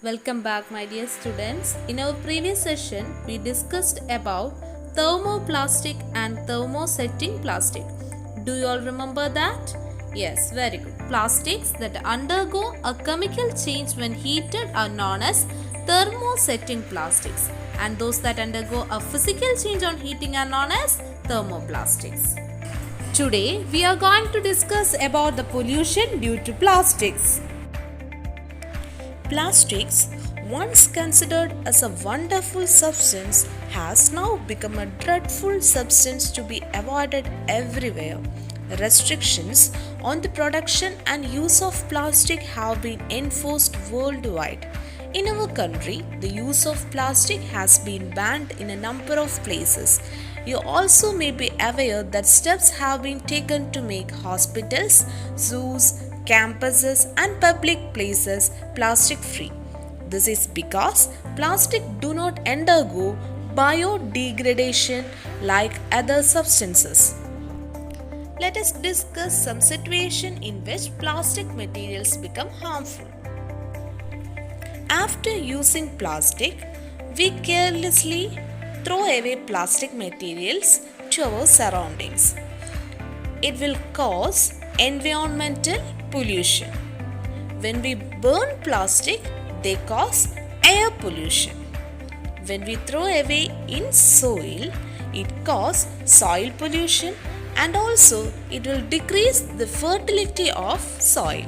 Welcome back, my dear students. In our previous session, we discussed about thermoplastic and thermosetting plastic. Do you all remember that? Yes, very good. Plastics that undergo a chemical change when heated are known as thermosetting plastics, and those that undergo a physical change on heating are known as thermoplastics. Today, we are going to discuss about the pollution due to plastics. Plastics, once considered as a wonderful substance, has now become a dreadful substance to be avoided everywhere. Restrictions on the production and use of plastic have been enforced worldwide. In our country, the use of plastic has been banned in a number of places. You also may be aware that steps have been taken to make hospitals, zoos, campuses and public places plastic free. This is because plastic do not undergo biodegradation like other substances. Let us discuss some situation in which plastic materials become harmful. After using plastic, we carelessly throw away plastic materials to our surroundings. It will cause environmental pollution. When we burn plastic, they cause air pollution. When we throw away in soil, it causes soil pollution and also it will decrease the fertility of soil.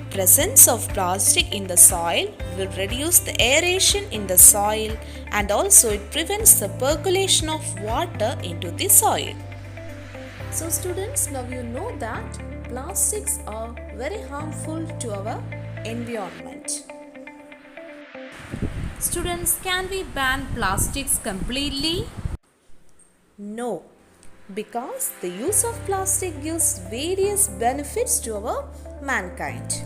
Presence of plastic in the soil will reduce the aeration in the soil and also it prevents the percolation of water into the soil. So students, now you know that plastics are very harmful to our environment. Students, can we ban plastics completely? No, because the use of plastic gives various benefits to our mankind.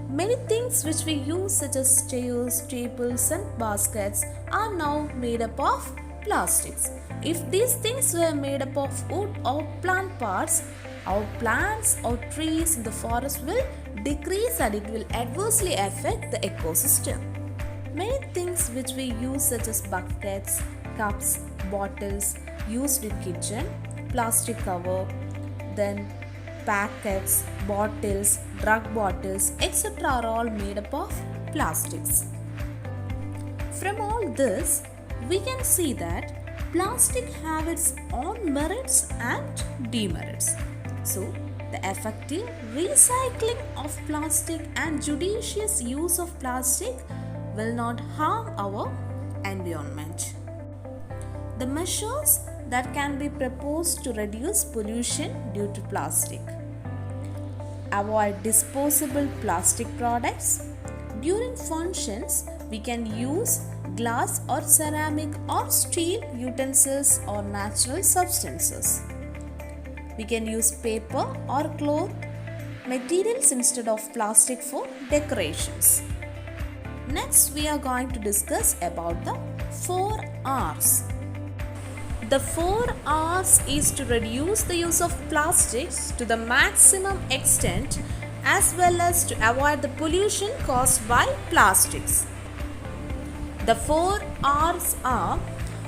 Many things which we use such as chairs, tables and baskets are now made up of plastics. If these things were made up of wood or plant parts, our plants or trees in the forest will decrease and it will adversely affect the ecosystem. Many things which we use such as buckets, cups, bottles used in kitchen, plastic cover, then packets, bottles, drug bottles, etc. are all made up of plastics. From all this, we can see that plastic have its own merits and demerits. So, the effective recycling of plastic and judicious use of plastic will not harm our environment. The measures that can be proposed to reduce pollution due to plastic: avoid disposable plastic products. During functions, we can use glass or ceramic or steel utensils or natural substances. We can use paper or cloth materials instead of plastic for decorations. Next, we are going to discuss about the 4 R's. The 4 R's is to reduce the use of plastics to the maximum extent as well as to avoid the pollution caused by plastics. The 4 R's are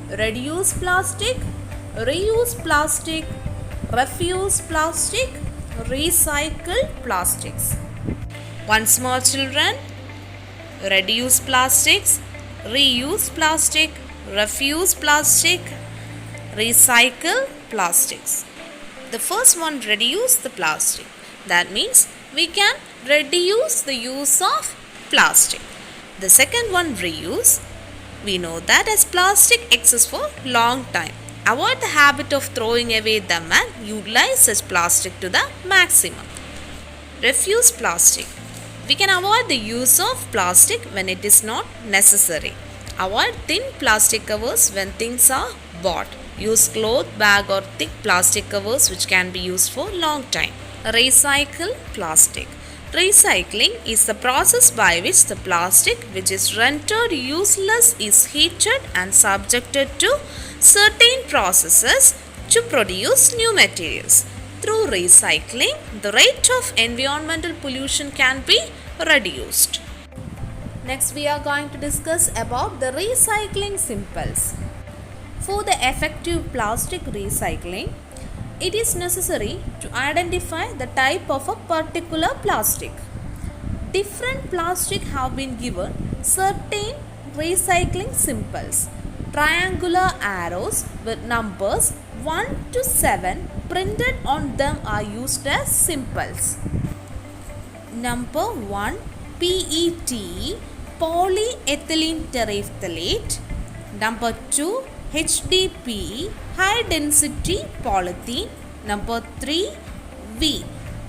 reduce plastic, reuse plastic, refuse plastic, recycle plastics. Once more, children: reduce plastics, reuse plastic, refuse plastic, recycle plastics. The first one, reduce the plastic. That means we can reduce the use of plastic. The second one, reuse. We know that as plastic exists for long time, avoid the habit of throwing away them and utilize such plastic to the maximum. Refuse plastic. We can avoid the use of plastic when it is not necessary. Avoid thin plastic covers when things are bought. Use cloth bag or thick plastic covers which can be used for long time. Recycle plastic. Recycling is the process by which the plastic which is rendered useless is heated and subjected to certain processes to produce new materials. Through recycling, the rate of environmental pollution can be reduced. Next we are going to discuss about the recycling simples. For the effective plastic recycling, it is necessary to identify the type of a particular plastic. Different plastic have been given certain recycling simples. Triangular arrows with numbers 1 to 7 printed on them are used as simples. Number 1, PET, polyethylene terephthalate. Number 2, HDPE, high density polythene. Number 3, V,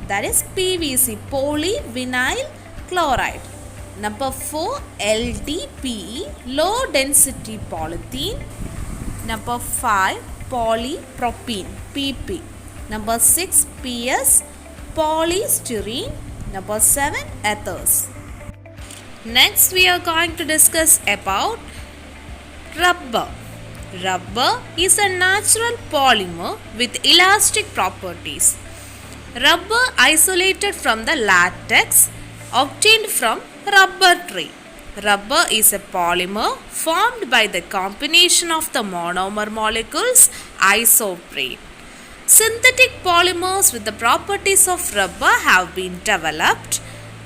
that is PVC, polyvinyl chloride. Number 4, LDPE, low density polythene. Number 5, polypropylene, PP. Number 6, PS, polystyrene. Number 7, ethers. Next we are going to discuss about rubber. Rubber is a natural polymer with elastic properties. Rubber isolated from the latex obtained from rubber tree. Rubber is a polymer formed by the combination of the monomer molecules isoprene. Synthetic polymers with the properties of rubber have been developed.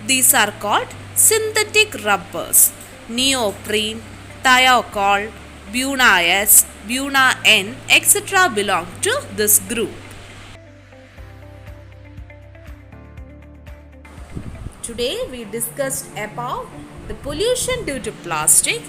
These are called synthetic rubbers. Neoprene, thiokol, Buna S, Buna N, etc. belong to this group. Today we discussed about the pollution due to plastic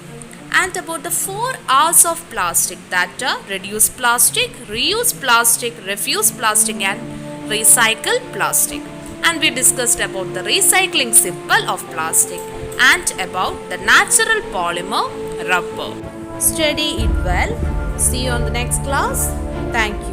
and about the 4 R's of plastic, that are reduce plastic, reuse plastic, refuse plastic and recycle plastic. And we discussed about the recycling symbol of plastic and about the natural polymer rubber. Study it well. See you on the next class. Thank you.